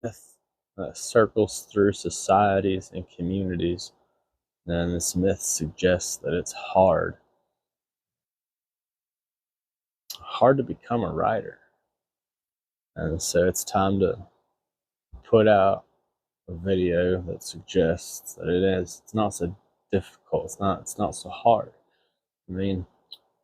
myth that circles through societies and communities, and this myth suggests that it's hard to become a writer. And so it's time to put out a video that suggests that it's not so difficult, it's not so hard. I mean,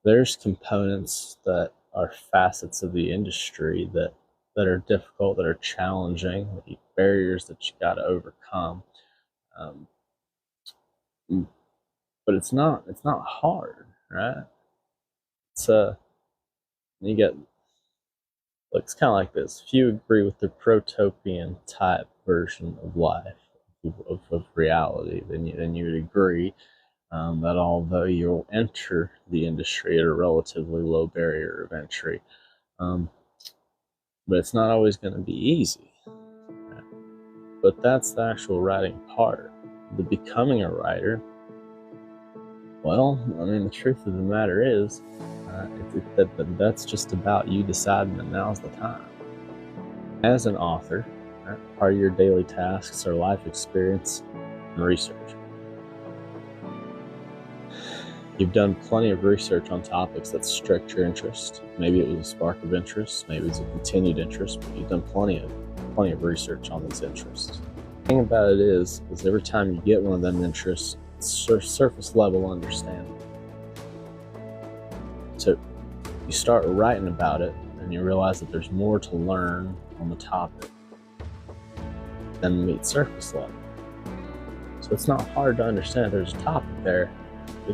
there's components that are facets of the industry that are difficult, that are challenging, barriers that you got to overcome. But it's not hard, right? You get, it's kind of like this. If you agree with the protopian type version of life, of reality, then you would agree that although you'll enter the industry at a relatively low barrier of entry, but it's not always going to be easy. Right? But that's the actual writing part. The becoming a writer, well, I mean, the truth of the matter is, that's just about you deciding that now's the time. As an author, right, part of your daily tasks are life experience and research. You've done plenty of research on topics that struck your interest. Maybe it was a spark of interest, maybe it's a continued interest, but you've done plenty of research on these interests. The thing about it is every time you get one of them interests, it's surface level understanding. So you start writing about it and you realize that there's more to learn on the topic than meets surface level. So it's not hard to understand there's a topic there.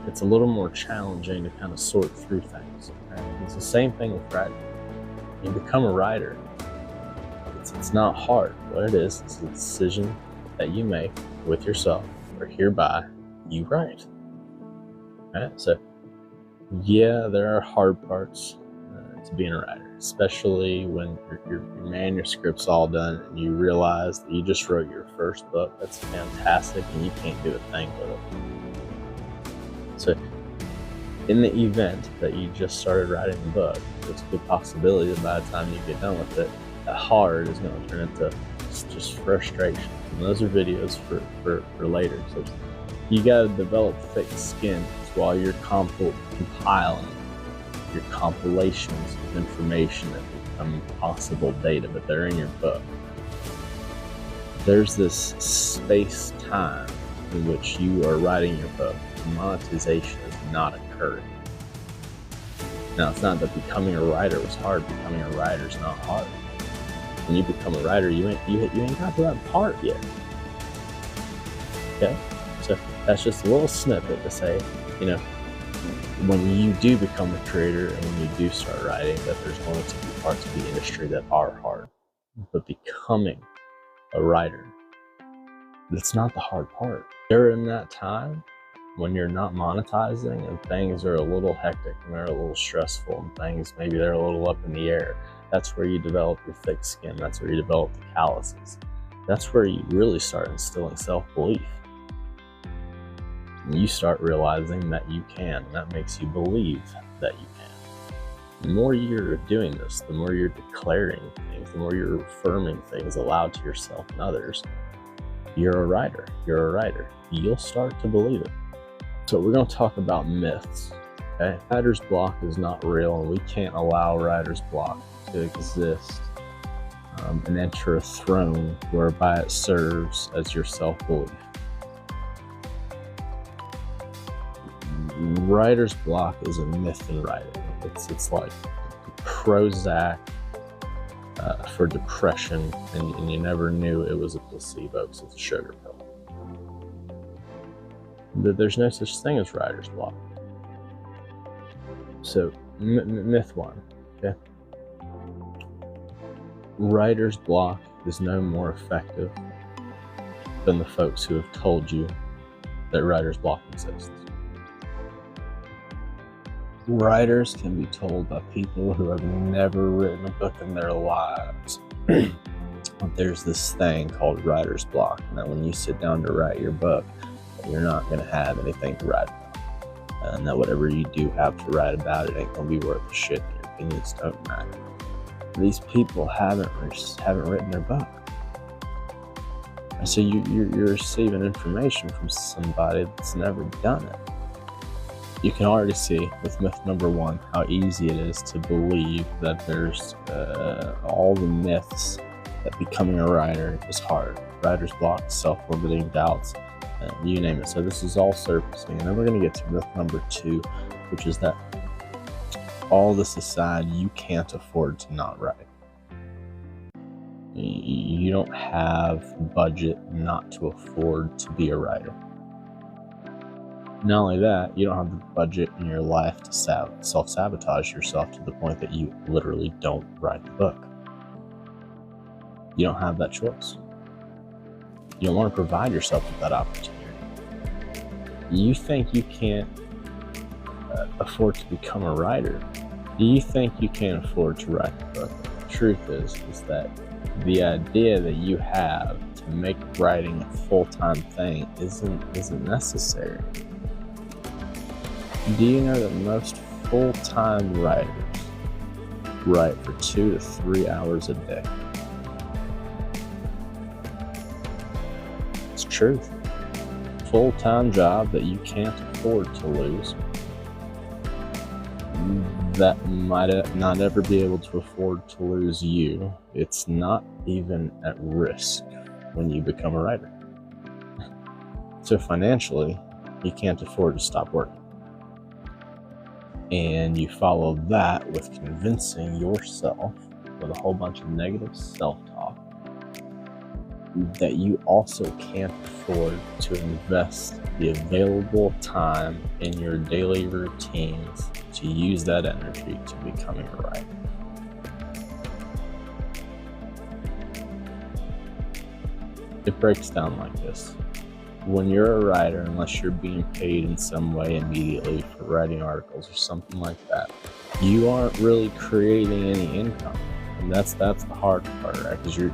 It's a little more challenging to kind of sort through things. Right? It's the same thing with writing. You become a writer. It's not hard. What it is a decision that you make with yourself, or hereby you write. Right? So, yeah, there are hard parts to being a writer, especially when your manuscript's all done and you realize that you just wrote your first book. That's fantastic, and you can't do a thing with it. So, in the event that you just started writing a book, there's a good possibility that by the time you get done with it, that hard is going to turn into just frustration. And those are videos for later. So, you got to develop thick skin while you're compiling your compilations of information that become possible data, but they're in your book. There's this space-time in which you are writing your book. Monetization is not occurring. Now, it's not that becoming a writer was hard. Becoming a writer is not hard. When you become a writer, you ain't got to that part yet. Okay, so that's just a little snippet to say, when you do become a creator and when you do start writing, that there's going to be parts of the industry that are hard. But becoming a writer, that's not the hard part. During that time, when you're not monetizing and things are a little hectic and they're a little stressful and things, maybe they're a little up in the air, that's where you develop your thick skin. That's where you develop the calluses. That's where you really start instilling self-belief. And you start realizing that you can, and that makes you believe that you can. The more you're doing this, the more you're declaring things, the more you're affirming things aloud to yourself and others, you're a writer. You're a writer. You'll start to believe it. So we're going to talk about myths. Okay? Writer's block is not real, and we can't allow writer's block to exist and enter a throne whereby it serves as your self-belief. Writer's block is a myth in writing. It's like Prozac for depression, and you never knew it was a placebo because it's a sugar pill. There's no such thing as writer's block. So, myth one, okay? Writer's block is no more effective than the folks who have told you that writer's block exists. Writers can be told by people who have never written a book in their lives. There's this thing called writer's block, and that when you sit down to write your book, you're not going to have anything to write about. And that whatever you do have to write about, it ain't going to be worth a shit, and your opinions don't matter. These people haven't written their book. And so you're receiving information from somebody that's never done it. You can already see with myth number 1 how easy it is to believe that there's all the myths that becoming a writer is hard. Writer's block, self-limiting doubts, you name it. So this is all surfacing. And then we're going to get to myth number 2, which is that all this aside, you can't afford to not write. You don't have budget not to afford to be a writer. Not only that, you don't have the budget in your life to self-sabotage yourself to the point that you literally don't write the book. You don't have that choice. You don't want to provide yourself with that opportunity. You think you can't afford to become a writer. You think you can't afford to write the book. The truth is that the idea that you have to make writing a full-time thing isn't necessary. Do you know that most full-time writers write for 2 to 3 hours a day? It's truth. Full-time job that you can't afford to lose, that might not ever be able to afford to lose you. It's not even at risk when you become a writer. So financially, you can't afford to stop working. And you follow that with convincing yourself with a whole bunch of negative self-talk that you also can't afford to invest the available time in your daily routines to use that energy to becoming a writer. It breaks down like this. When you're a writer, unless you're being paid in some way immediately for writing articles or something like that, you aren't really creating any income. And that's the hard part, right? Because you're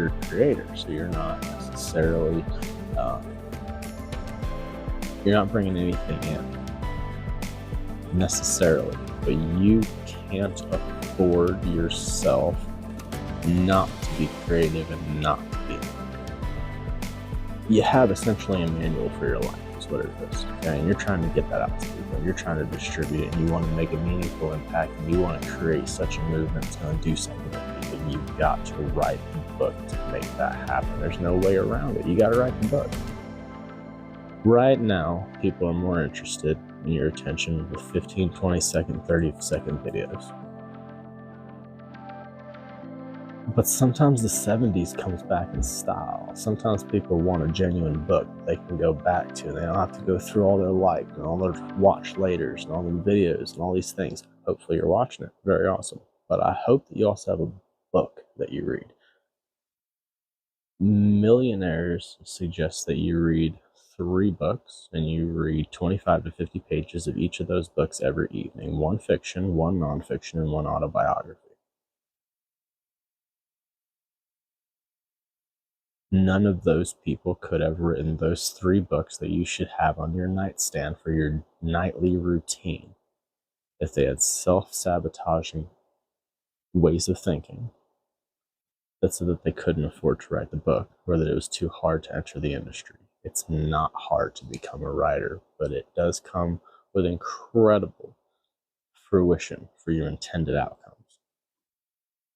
a creator, so you're not necessarily you're not bringing anything in necessarily, but you can't afford yourself not to be creative and not to be. You have essentially a manual for your life, is what it is. Okay? And you're trying to get that out to people. You're trying to distribute it, and you want to make a meaningful impact, and you want to create such a movement that's going to do something with people. You've got to write the book to make that happen. There's no way around it. You got to write the book. Right now, people are more interested in your attention with 15, 20 second, 30 second videos. But sometimes the 70s comes back in style. Sometimes people want a genuine book they can go back to. They don't have to go through all their likes and all their watch laters and all the videos and all these things. Hopefully you're watching it. Very awesome. But I hope that you also have a book that you read. Millionaires suggest that you read 3 books and you read 25 to 50 pages of each of those books every evening. 1 fiction, 1 nonfiction, and 1 autobiography. None of those people could have written those 3 books that you should have on your nightstand for your nightly routine if they had self-sabotaging ways of thinking that said that they couldn't afford to write the book or that it was too hard to enter the industry. It's not hard to become a writer, but it does come with incredible fruition for your intended outcome.